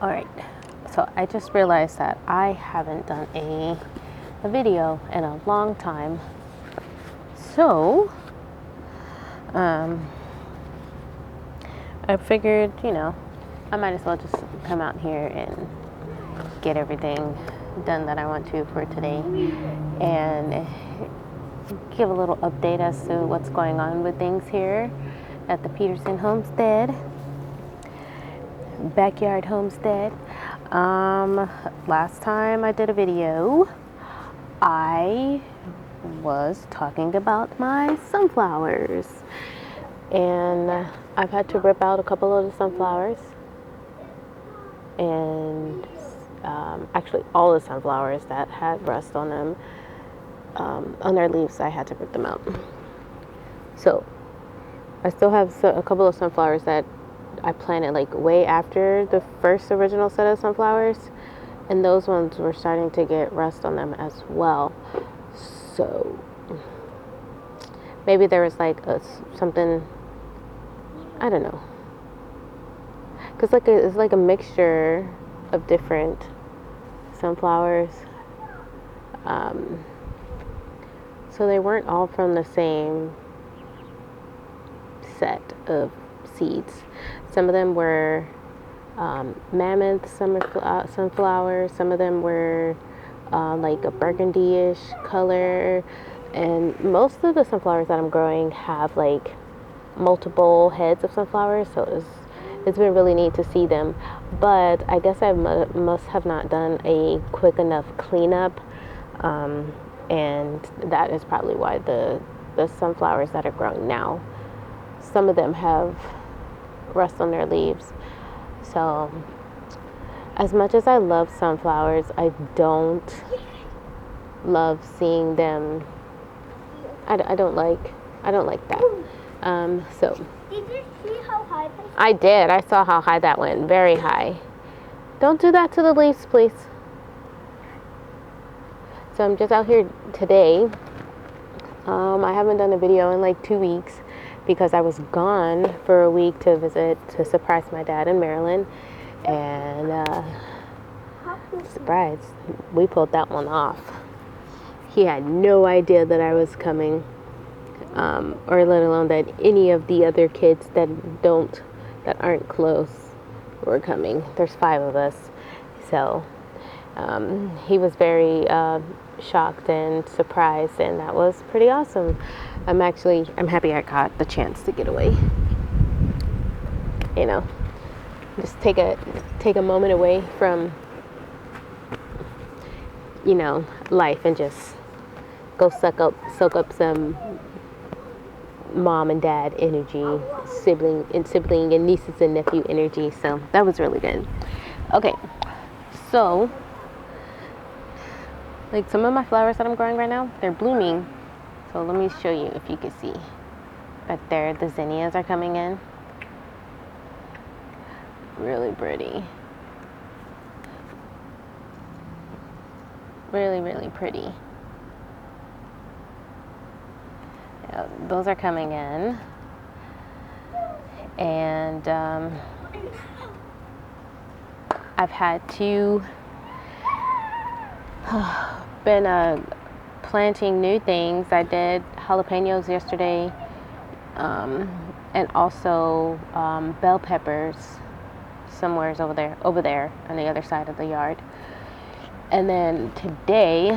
All right, so I just realized that I haven't done a video in a long time. So, I figured, I might as well just come out here and get everything done that I want to for today and give a little update as to what's going on with things here at the Peterson homestead, backyard homestead. Last time I did a video, I was talking about my sunflowers, and I've had to rip out a couple of the sunflowers, and actually all the sunflowers that had rust on them, on their leaves. I had to rip them out. So I still have a couple of sunflowers that I planted like way after the first original set of sunflowers, and those ones were starting to get rust on them as well. So maybe there was like something, I don't know, because it's like a mixture of different sunflowers, so they weren't all from the same set of seeds. Some of them were mammoth sunflowers. Some of them were like a burgundy-ish color, and most of the sunflowers that I'm growing have like multiple heads of sunflowers, so it's been really neat to see them. But I guess I must have not done a quick enough cleanup, and that is probably why the sunflowers that are growing now, some of them have rust on their leaves. So as much as I love sunflowers, I don't love seeing them. I don't like that. So did you see how high that? I did. I saw how high that went. Very high. Don't do that to the leaves, please. So I'm just out here today. I haven't done a video in like 2 weeks because I was gone for a week to surprise my dad in Maryland. And surprise, we pulled that one off. He had no idea that I was coming, or let alone that any of the other kids that aren't close were coming. There's 5 of us, so he was very shocked and surprised, and that was pretty awesome. I'm happy I got the chance to get away. Just take a moment away from life and just go soak up some mom and dad energy, sibling and nieces and nephew energy. So that was really good. Okay, so like some of my flowers that I'm growing right now, they're blooming. So let me show you if you can see. Back there, the zinnias are coming in. Really pretty. Really, really pretty. Yeah, those are coming in. And I've had to been planting new things. I did jalapenos yesterday, and also bell peppers somewhere over there on the other side of the yard. And then today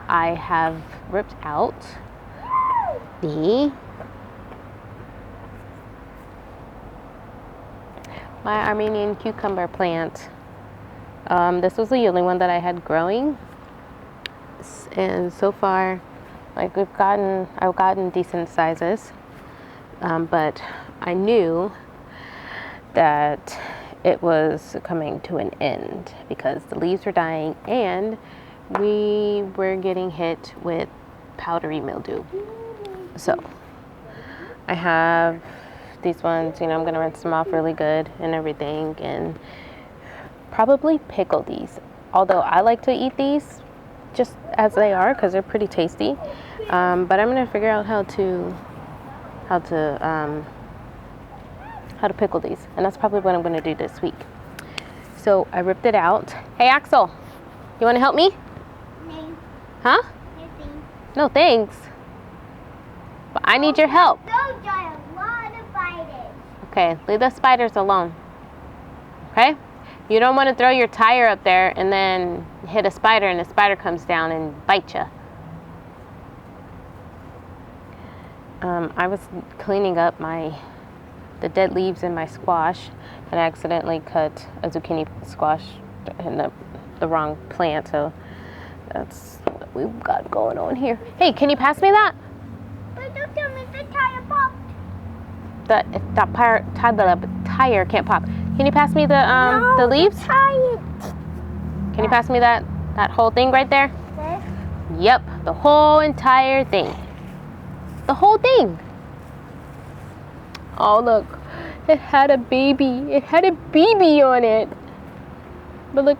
I have ripped out my Armenian cucumber plant. This was the only one that I had growing, and so far, like I've gotten decent sizes, but I knew that it was coming to an end because the leaves were dying and we were getting hit with powdery mildew. So I have these ones, I'm going to rinse them off really good and everything, and probably pickle these. Although I like to eat these just as they are because they're pretty tasty. But I'm going to figure out how to pickle these, and that's probably what I'm going to do this week. So I ripped it out. Hey, Axel, you want to help me? No. Huh? Nothing. No, thanks. But I need your help. Those are a lot of spiders. Okay, leave the spiders alone. Okay? You don't want to throw your tire up there and then hit a spider and the spider comes down and bite you. I was cleaning up the dead leaves in my squash and I accidentally cut a zucchini squash in the wrong plant, so that's what we've got going on here. Hey, can you pass me that? But don't tell me the tire popped. If that tire can't pop. Can you pass me the leaves? The tire. Can you pass me that whole thing right there? This? Yep, the whole entire thing. The whole thing. Oh, look. It had a baby. It had a baby on it. But look,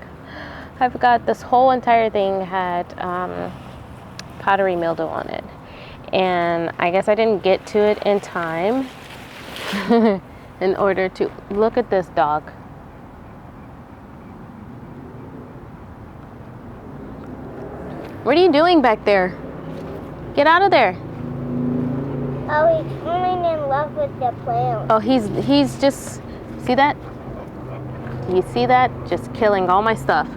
I forgot this whole entire thing had powdery mildew on it. And I guess I didn't get to it in time in order to look at this dog. What are you doing back there? Get out of there. Oh, he's falling in love with the plant. Oh, he's just, see that? You see that? Just killing all my stuff.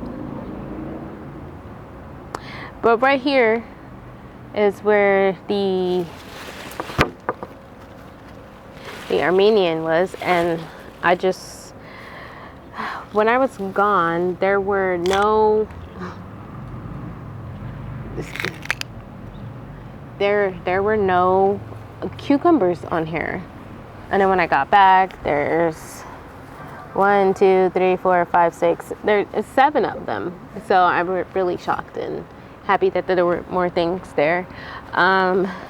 But right here is where the Armenian was, and I just, when I was gone, there were no, there were no cucumbers on here. And then when I got back, there's 1, 2, 3, 4, 5, 6. There's 7 of them. So I'm really shocked and happy that there were more things there.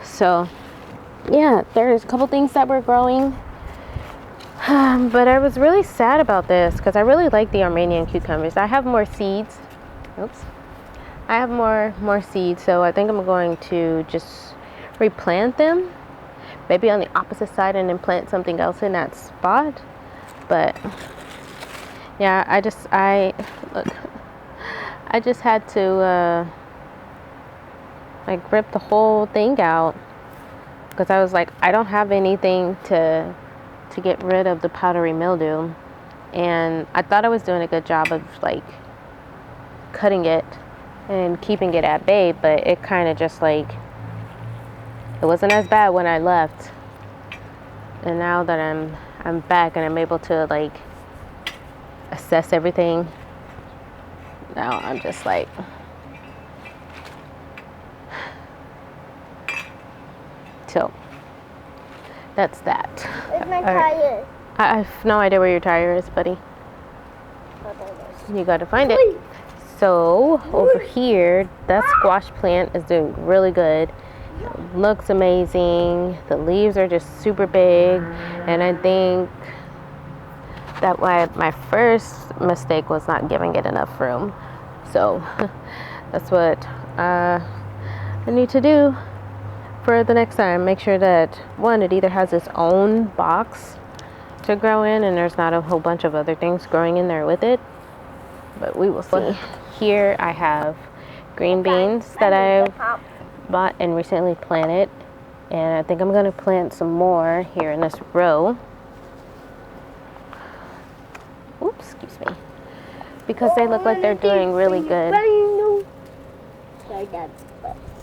So yeah, there's a couple things that were growing. But I was really sad about this because I really like the Armenian cucumbers. I have more seeds. Oops. I have more seeds, so I think I'm going to just replant them. Maybe on the opposite side and then plant something else in that spot. But yeah, I just had to like rip the whole thing out because I was like, I don't have anything to get rid of the powdery mildew, and I thought I was doing a good job of like cutting it and keeping it at bay, but it kind of just like, it wasn't as bad when I left. And now that I'm back and I'm able to like assess everything, now I'm just like, so that's that. Where's my tire? I have no idea where your tire is, buddy. Oh, there it is. You gotta find it. So over here, that squash plant is doing really good. It looks amazing. The leaves are just super big, and I think that my first mistake was not giving it enough room. So that's what I need to do for the next time. Make sure that one, it either has its own box to grow in and there's not a whole bunch of other things growing in there with it, but we will see. Here I have green beans that I bought and recently planted, and I think I'm going to plant some more here in this row. Oops, excuse me, because they look like they're doing really good.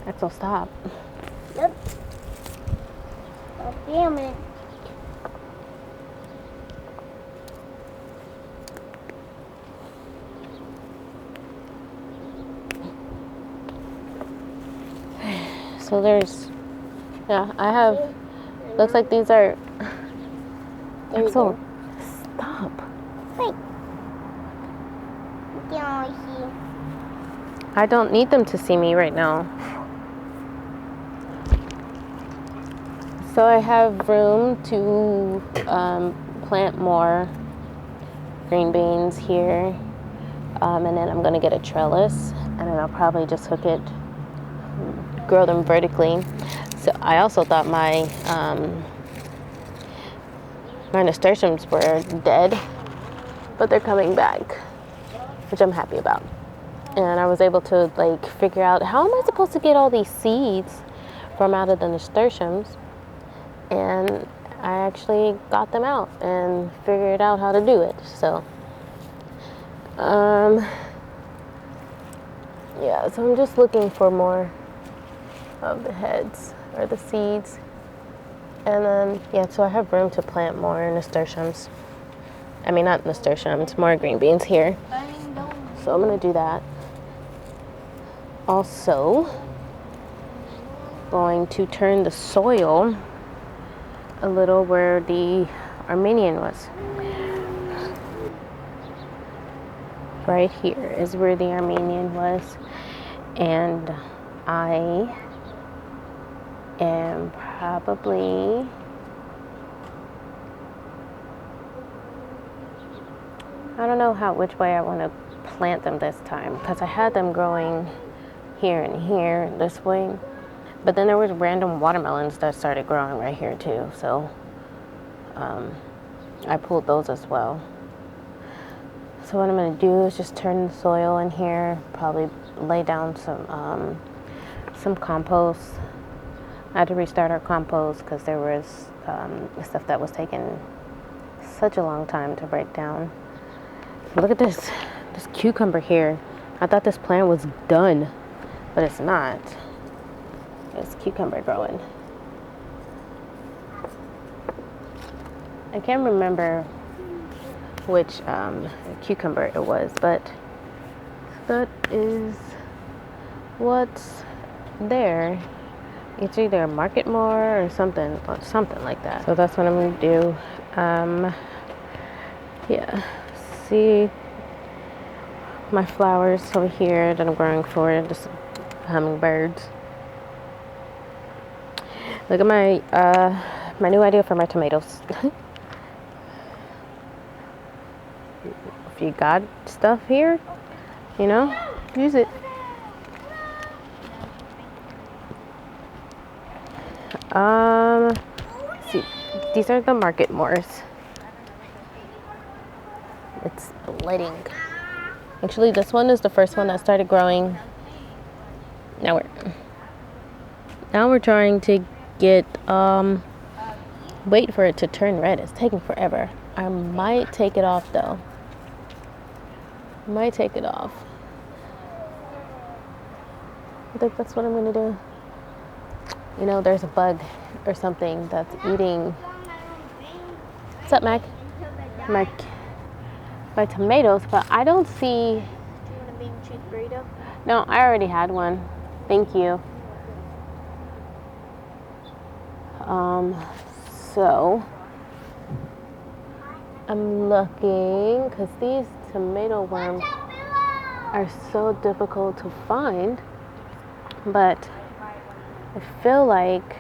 That's so stop. Yep. Oh, damn it. So there's, yeah, I have, looks like these are, Axel, stop. Wait. Don't see. I don't need them to see me right now. So I have room to plant more green beans here, and then I'm gonna get a trellis, and then I'll probably just hook it, grow them vertically. So I also thought my nasturtiums were dead, but they're coming back. which I'm happy about. And I was able to like figure out, how am I supposed to get all these seeds from out of the nasturtiums? And I actually got them out and figured out how to do it. So yeah, so I'm just looking for more of the heads or the seeds. And then, yeah, so I have room to plant more nasturtiums. I mean, not nasturtiums, more green beans here. So I'm gonna do that. Also, going to turn the soil a little where the Armenian was. Right here is where the Armenian was. And I am probably I don't know which way I want to plant them this time, because I had them growing here and here this way, but then there was random watermelons that started growing right here too, so I pulled those as well. So what I'm going to do is just turn the soil in here, probably lay down some compost. I had to restart our compost because there was stuff that was taking such a long time to break down. Look at this cucumber here. I thought this plant was done, but it's not. It's cucumber growing. I can't remember which cucumber it was, but that is what's there. It's either market more or something like that. So that's what I'm gonna do. Yeah. See my flowers over here that I'm growing for just hummingbirds. Look at my new idea for my tomatoes. If you got stuff here, you know, use it. See, these are the market mores. It's splitting. Actually, this one is the first one that started growing. Now we're trying to get wait for it to turn red. It's taking forever. I might take it off though. I think that's what I'm gonna do. You know, there's a bug or something that's eating. What's up, Mac? My tomatoes, but I don't see. Do you want a bean cheese burrito? No, I already had one. Thank you. So I'm looking because these tomato worms are so difficult to find, but I feel like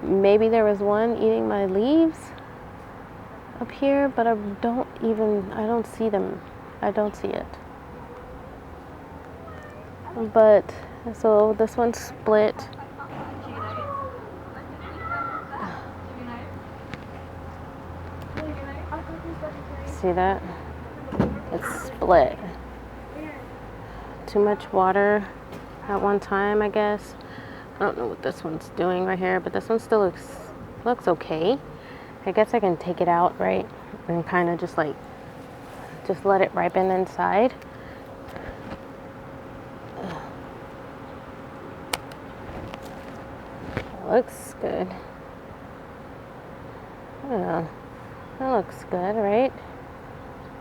maybe there was one eating my leaves up here, but I don't see them. I don't see it. But so this one's split. See that? It's split. Too much water at one time, I guess. I don't know what this one's doing right here, but this one still looks okay. I guess I can take it out, right? And kind of just let it ripen inside. Looks good. I don't know. That looks good, right?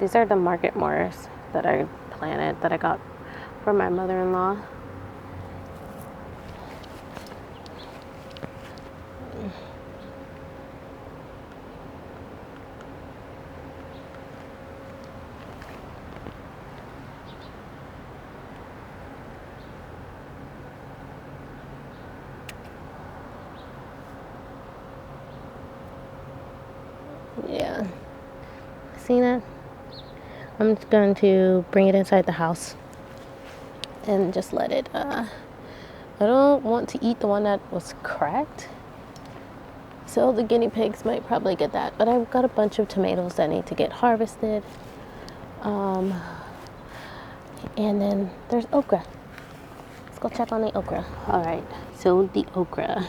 These are the market mores that I planted, that I got from my mother-in-law. Yeah. See that? I'm just going to bring it inside the house and just let it, I don't want to eat the one that was cracked. So the guinea pigs might probably get that. But I've got a bunch of tomatoes that need to get harvested. And then there's okra. Let's go check on the okra. All right, so the okra.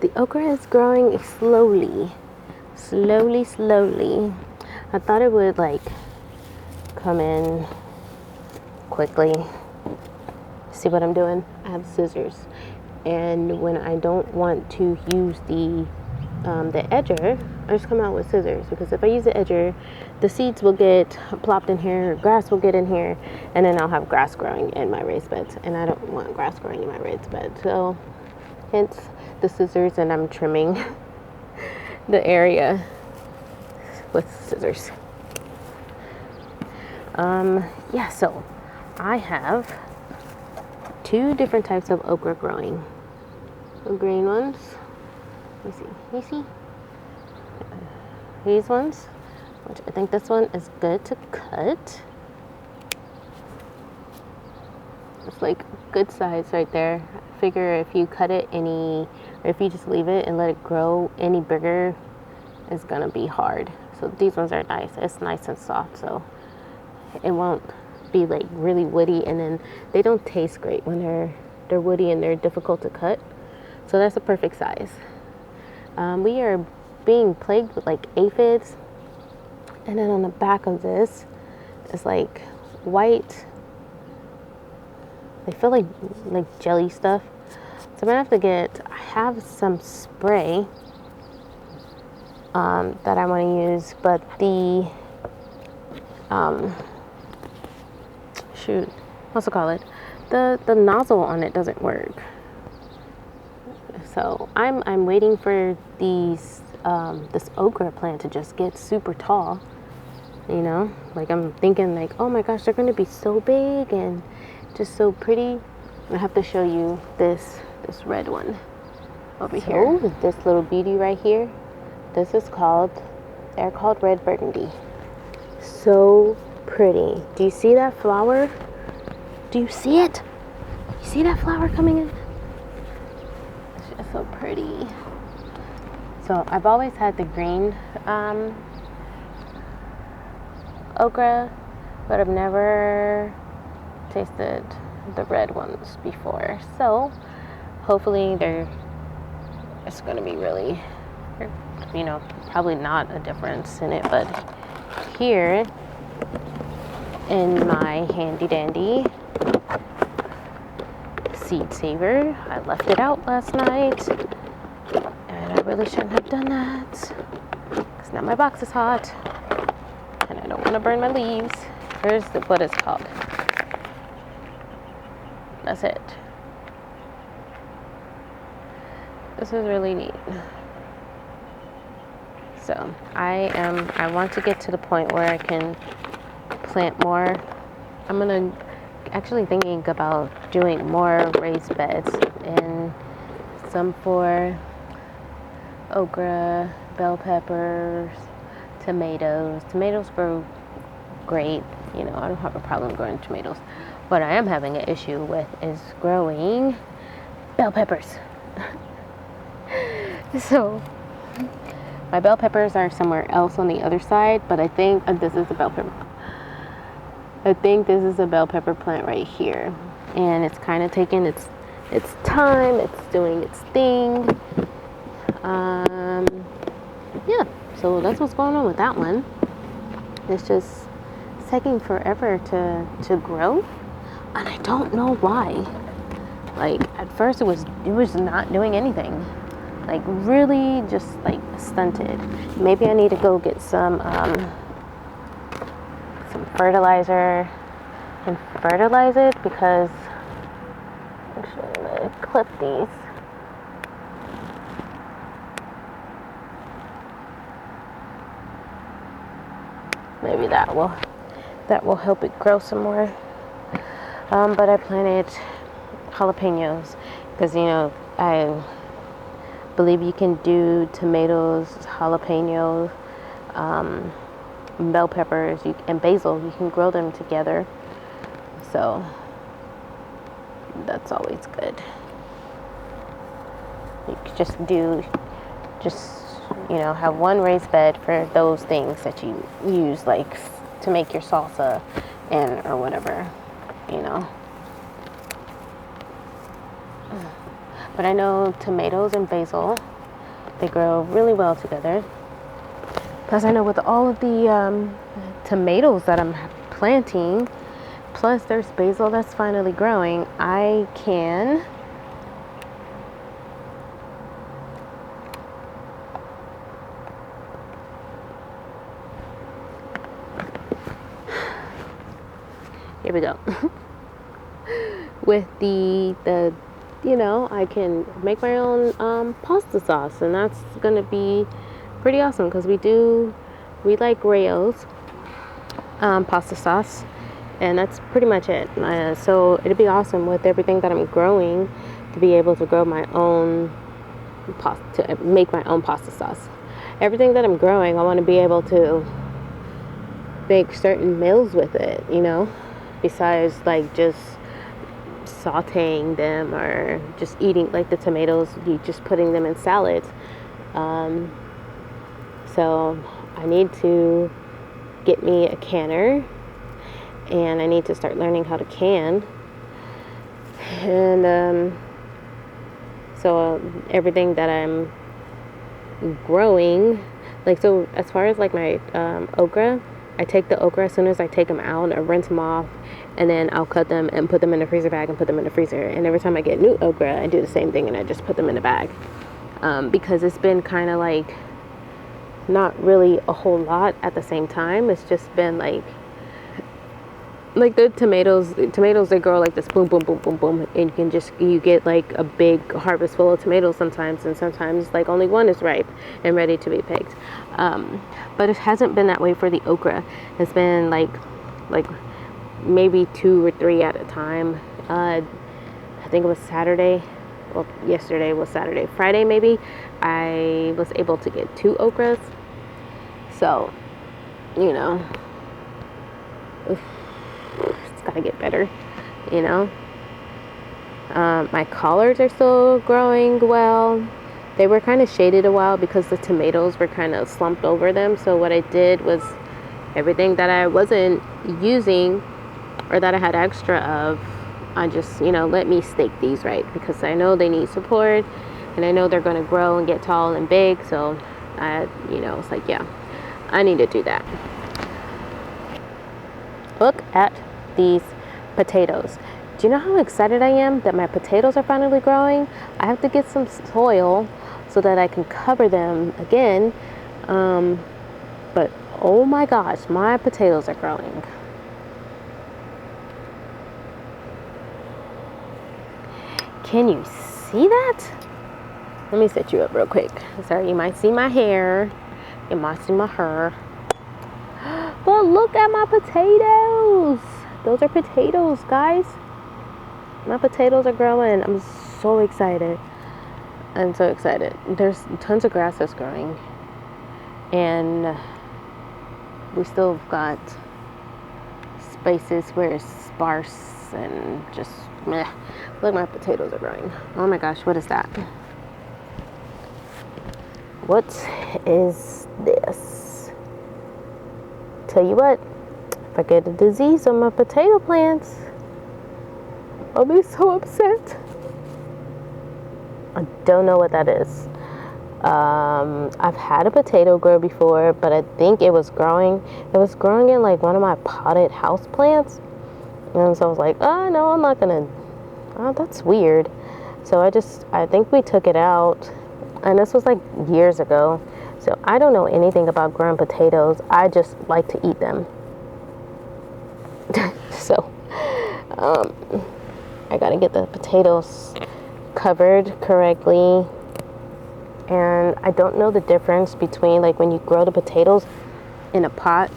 The okra is growing slowly. I thought it would like come in quickly. See what I'm doing? I have scissors, and when I don't want to use the edger, I just come out with scissors, because if I use the edger, the seeds will get plopped in here, grass will get in here, and then I'll have grass growing in my raised beds, and I don't want grass growing in my raised bed. So hence the scissors, and I'm trimming the area with scissors. Yeah, so I have 2 different types of okra growing. The green ones. Let me see. You see? These ones, which I think this one is good to cut. It's like good size right there. I figure if you cut it or if you just leave it and let it grow any bigger, it's gonna be hard. So these ones are nice. It's nice and soft, so it won't be like really woody, and then they don't taste great when they're woody and they're difficult to cut. So that's a perfect size. We are being plagued with like aphids, and then on the back of this is like white. They feel like jelly stuff. So I'm gonna have to I have some spray that I want to use, but the what's it called? The nozzle on it doesn't work. So I'm waiting for this okra plant to just get super tall. You know, like I'm thinking like, oh my gosh, they're gonna be so big and just so pretty. I have to show you this red one over here. This little beauty right here. This is they're called red burgundy. So pretty. Do you see that flower? Do you see it? You see that flower coming in? It's just so pretty. So I've always had the green okra, but I've never tasted the red ones before. So hopefully it's going to be really, you know, probably not a difference in it. But here in my handy dandy seed saver, I left it out last night, and I really shouldn't have done that because now my box is hot and I don't want to burn my leaves. Here's what it's called. That's it. This is really neat. So I want to get to the point where I can plant more. I'm actually thinking about doing more raised beds, and some for okra, bell peppers, tomatoes. Tomatoes grow great. You know, I don't have a problem growing tomatoes. What I am having an issue with is growing bell peppers. So my bell peppers are somewhere else on the other side, but I think this is a bell pepper. I think this is a bell pepper plant right here, and it's kind of taking its time. It's doing its thing. Yeah, so that's what's going on with that one. It's just taking forever to grow, and I don't know why. Like at first it was not doing anything, like really just like stunted. Maybe I need to go get some fertilizer and fertilize it, because actually I'm gonna clip these. Maybe that will help it grow some more. But I planted jalapenos because, you know, I believe you can do tomatoes, jalapenos, bell peppers, and basil. You can grow them together. So that's always good. You could just you know, have one raised bed for those things that you use, like to make your salsa in or whatever, you know. But I know tomatoes and basil, they grow really well together. Plus I know with all of the tomatoes that I'm planting, plus there's basil that's finally growing, I can here we go. With the you know, I can make my own pasta sauce, and that's gonna be pretty awesome because we like Rayo's pasta sauce, and that's pretty much it. So it'd be awesome with everything that I'm growing to be able to grow my own to make my own pasta sauce. Everything that I'm growing, I want to be able to make certain meals with it, you know, besides like just sauteing them or just eating, like the tomatoes, you just putting them in salads. So I need to get me a canner, and I need to start learning how to can. And so everything that I'm growing, like, so as far as like my okra, I take the okra as soon as I take them out, I rinse them off, and then I'll cut them and put them in the freezer bag and put them in the freezer. And every time I get new okra, I do the same thing, and I just put them in the bag, because it's been kind of like not really a whole lot at the same time. It's just been like the tomatoes, they grow like this, boom, boom, boom, boom, boom, and you get like a big harvest full of tomatoes sometimes, and sometimes like only one is ripe and ready to be picked. But it hasn't been that way for the okra. It's been like maybe 2 or 3 at a time. I think it was Saturday. Well, yesterday was Saturday. Friday maybe, I was able to get 2 okras. So, you know, it's gotta get better, you know. My collards are still growing well. They were kind of shaded a while because the tomatoes were kind of slumped over them. So what I did was everything that I wasn't using or that I had extra of, I just, you know, let me stake these right, because I know they need support and I know they're going to grow and get tall and big. So I, you know, it's like, yeah, I need to do that. Look at these potatoes. Do you know how excited I am that my potatoes are finally growing? I have to get some soil so that I can cover them again. But oh my gosh, my potatoes are growing. Can you see that? Let me set you up real quick. Sorry, you might see my hair. You might see my hair. But look at my potatoes. Those are potatoes, guys. My potatoes are growing. I'm so excited. I'm so excited. There's tons of grass that's growing. And we still have got spaces where it's sparse and just meh. Look, my potatoes are growing. Oh my gosh, what is that? What is this? Tell you what, if I get a disease on my potato plants, I'll be so upset. I don't know what that is. I've had a potato grow before, but I think it was growing. It was growing in like one of my potted house plants. And so I was like, oh no, I'm not gonna, oh, that's weird. So I think we took it out. And this was like years ago. So I don't know anything about growing potatoes. I just like to eat them. So, I gotta get the potatoes covered correctly. And I don't know the difference between like when you grow the potatoes in a pot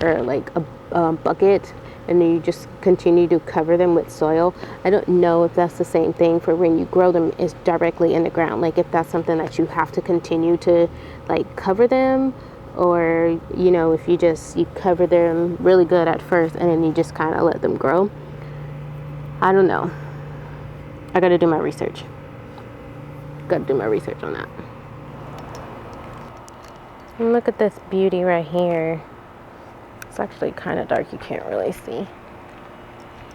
or like a bucket, and then you just continue to cover them with soil. I don't know if that's the same thing for when you grow them is directly in the ground. Like if that's something that you have to continue to like cover them, or you know, if you cover them really good at first and then you just kind of let them grow. I don't know. I gotta do my research. Gotta do my research on that. And look at this beauty right here. It's actually kind of dark, you can't really see.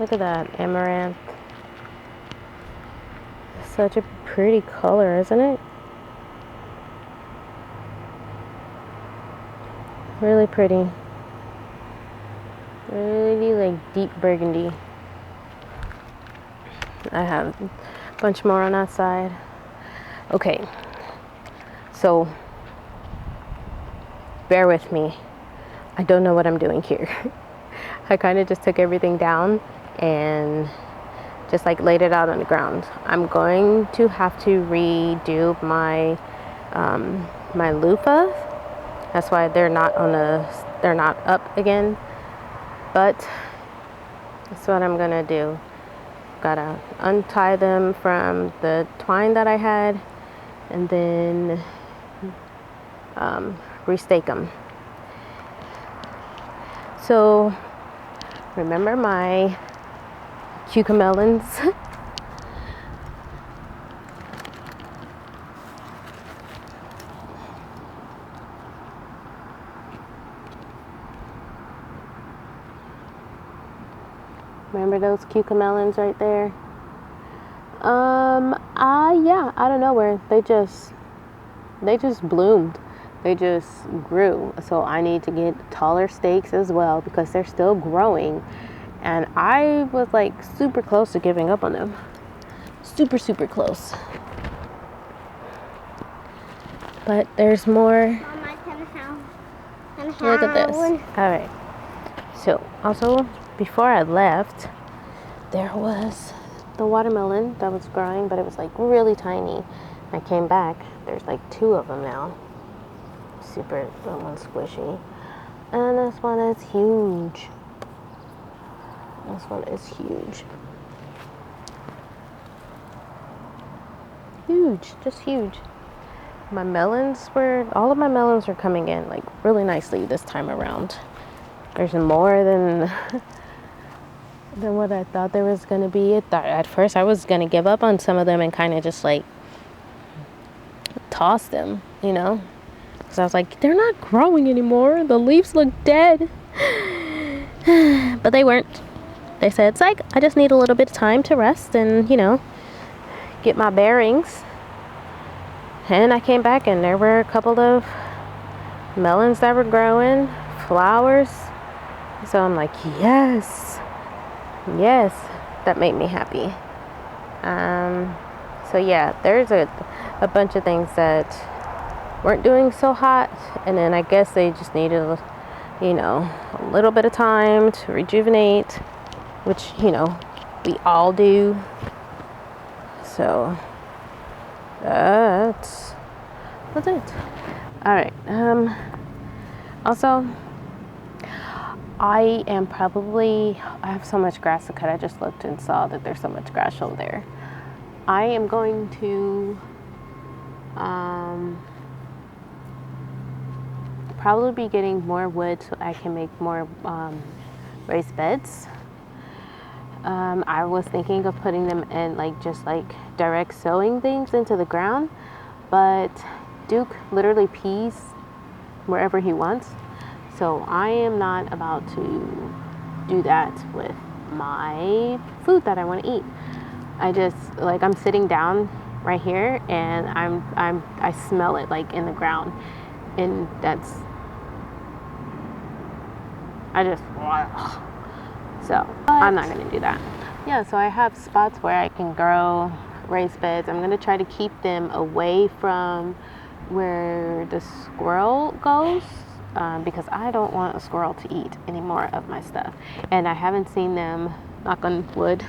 Look at that amaranth. Such a pretty color, isn't it? Really pretty. Really like deep burgundy. I have a bunch more on that side. Okay, so bear with me. I don't know what I'm doing here. I kind of just took everything down and just like laid it out on the ground. I'm going to have to redo my my loofah. That's why they're not up again. But that's what I'm gonna do. Gotta untie them from the twine that I had, and then restake them. So remember my cucamelons? Remember those cucamelons right there? Yeah, out of nowhere, they just bloomed. They just grew. So I need to get taller stakes as well because they're still growing. And I was like super close to giving up on them. Super, super close. But there's more. Mama, Look at this. All right. So also, before I left, there was the watermelon that was growing, but it was like really tiny. I came back, there's like 2 of them now. Super, that one's squishy. And this one is huge. This one is huge. Huge, just huge. All of my melons were coming in like really nicely this time around. There's more than what I thought there was going to be. At first I was going to give up on some of them and kind of just like toss them, you know? Because I was like, they're not growing anymore. The leaves look dead. But they weren't. They said, it's like, I just need a little bit of time to rest and, you know, get my bearings. And I came back and there were a couple of melons that were growing, flowers. So I'm like, yes, that made me happy. So yeah, there's a bunch of things that weren't doing so hot, and then I guess they just needed, you know, a little bit of time to rejuvenate, which, you know, we all do. So that's it. All right. Also, I have so much grass to cut. I just looked and saw that there's so much grass over there. I am going to probably be getting more wood so I can make more raised beds. I was thinking of putting them in just direct sowing things into the ground, but Duke literally pees wherever he wants. So I am not about to do that with my food that I want to eat. I'm sitting down right here and I smell it in the ground, and so I'm not going to do that. Yeah, so I have spots where I can grow raised beds. I'm going to try to keep them away from where the squirrel goes, because I don't want a squirrel to eat any more of my stuff. And I haven't seen them, knock on wood.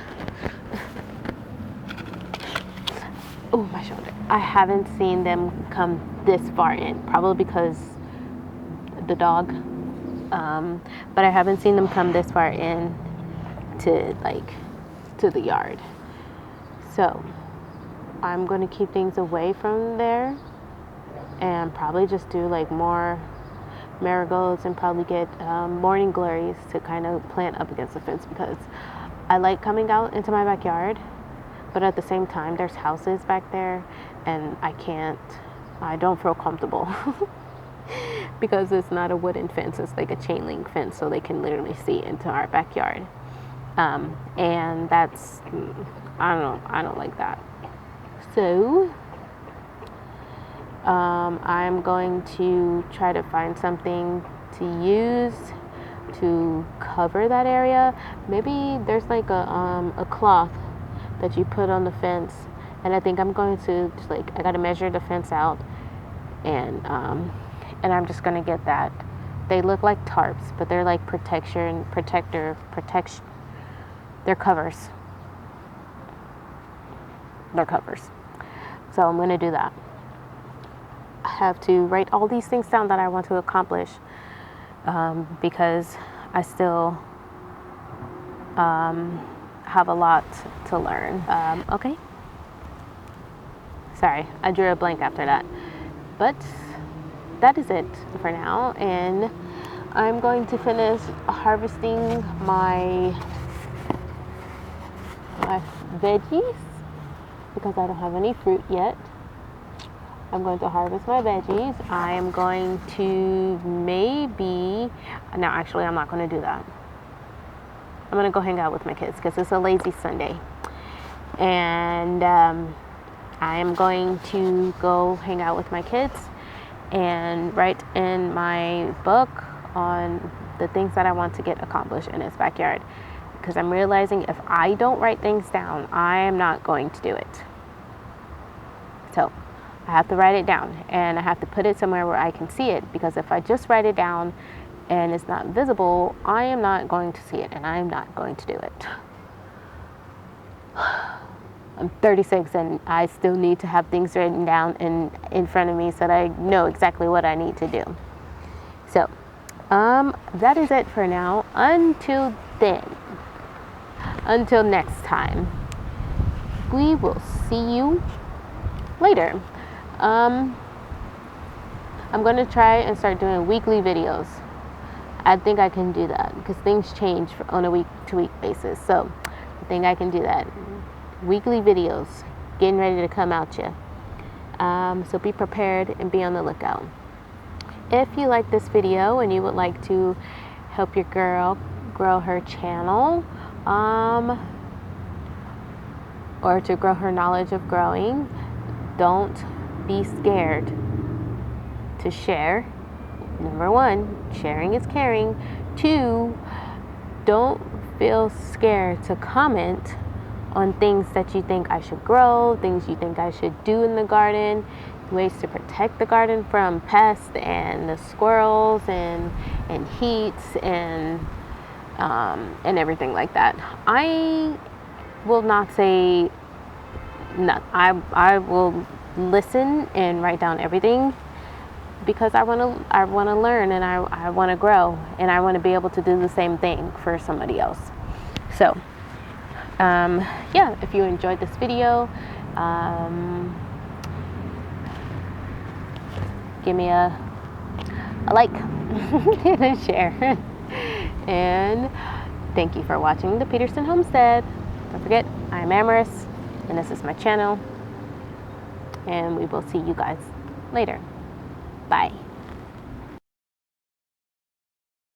Oh, my shoulder. I haven't seen them come this far in, probably because the dog. But I haven't seen them come this far in to the yard. So I'm going to keep things away from there and probably just do more marigolds and probably get morning glories to kind of plant up against the fence, because I like coming out into my backyard, but at the same time there's houses back there and I don't feel comfortable because it's not a wooden fence, it's like a chain link fence, so they can literally see into our backyard. And that's, I don't like that. So I'm going to try to find something to use to cover that area. Maybe there's like a cloth that you put on the fence, and I think I'm going to just, like, I gotta measure the fence out, and I'm just gonna get that. They look like tarps, but they're like protection. They're covers. They're covers. So I'm gonna do that. I have to write all these things down that I want to accomplish, because I still have a lot to learn. Okay. Sorry, I drew a blank after that. But that is it for now, and I'm going to finish harvesting my veggies because I don't have any fruit yet. I'm going to harvest my veggies. I am going to no, actually I'm not going to do that. I'm going to go hang out with my kids because it's a lazy Sunday. And I am going to go hang out with my kids and write in my book on the things that I want to get accomplished in this backyard. Because I'm realizing if I don't write things down, I am not going to do it. So I have to write it down, and I have to put it somewhere where I can see it, because if I just write it down and it's not visible, I am not going to see it, and I am not going to do it. I'm 36 and I still need to have things written down in front of me so that I know exactly what I need to do. So that is it for now. Until next time, we will see you later. I'm going to try and start doing weekly videos. I think I can do that because things change on a week-to-week basis. So I think I can do that. Weekly videos getting ready to come out you. So be prepared and be on the lookout. If you like this video and you would like to help your girl grow her channel, or to grow her knowledge of growing, don't be scared to share. Number 1, sharing is caring. 2, don't feel scared to comment on things that you think I should grow, things you think I should do in the garden, ways to protect the garden from pests and the squirrels and heat and everything like that. I will not say no. I will listen and write down everything because I want to learn, and I want to grow, and I want to be able to do the same thing for somebody else. So yeah, if you enjoyed this video, give me a like and a share. And thank you for watching the Peterson Homestead. Don't forget, I'm Amaris, and this is my channel, and we will see you guys later. Bye.